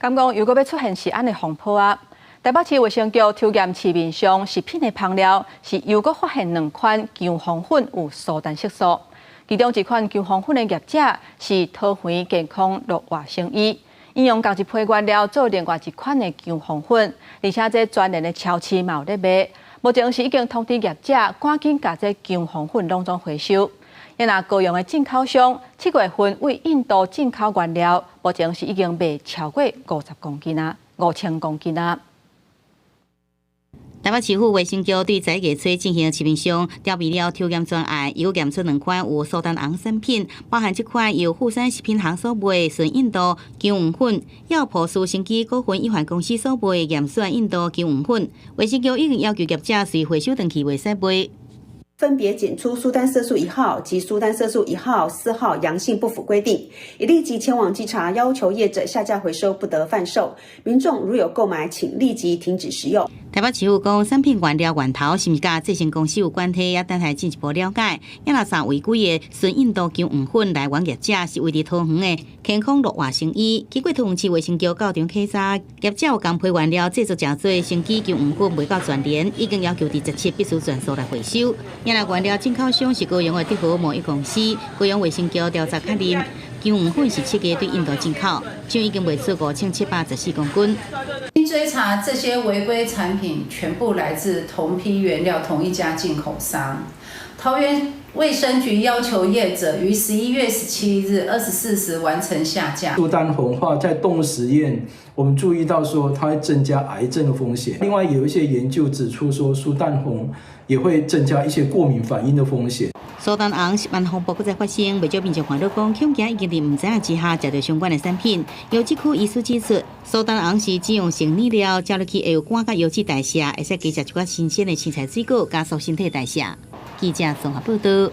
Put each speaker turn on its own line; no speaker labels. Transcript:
敢讲又搁要出现是安尼风波啊！台北市卫生局抽验市面上食品的香料，是又搁发现2款姜黄粉有苏丹色素。其中一款姜黄粉的业者是桃园健康乐活生医，应用同一批原料做另外一款的姜黄粉，而且这专联的超市嘛有在卖。目前是已经通知业者赶紧把这姜黄粉拢总回收。因那高雄的进口商7月份为印度进口原料，目前是已经卖超过50公斤啊，5000公斤啊。
台北市府卫生局对在月初进行市面上调味料抽验专案，又验出2款有苏丹红产品，包含这款由富山食品行所卖纯印度姜黄粉，药普斯生机股份有限公司所卖验选印度姜黄粉。卫生局已经要求业者随回收登记袂使卖。
分别检出苏丹色素1号及苏丹色素1号、4号阳性不符规定，已立即前往稽查，要求业者下架回收，不得贩售。民众如有购买，请立即停止食用。
台北市府讲，产品原料源头是毋是甲制成公司有关系，也等待进一步了解。也若查违规的纯印度姜黄粉来源业者是位伫桃园的健康乐活生医，经过桃园市卫生局校长稽查，业者有共批原料制作真多生机姜黄粉未到全联，已经要求第17必须全数来回收。也若原料进口商是高雄的德和贸易公司，高雄卫生局调查确认，姜黄粉是7月对印度进口，就已经卖出5714公斤。
经追查，这些违规产品全部来自同批原料同一家进口商。桃园卫生局要求业者于11月17日24时完成下架。
苏丹红化在动物实验，我们注意到说它会增加癌症的风险。另外有一些研究指出说，苏丹红也会增加一些过敏反应的风险。
苏丹红10万风波再发生，未少民众烦恼讲，恐惊已经伫唔知影之下食到相关的产品。药剂区医师指出，苏丹红是只用成染料加入去，会有赶甲油脂代谢，会使加食一寡新鲜的青菜水果，加速身体代谢。记者综合报道。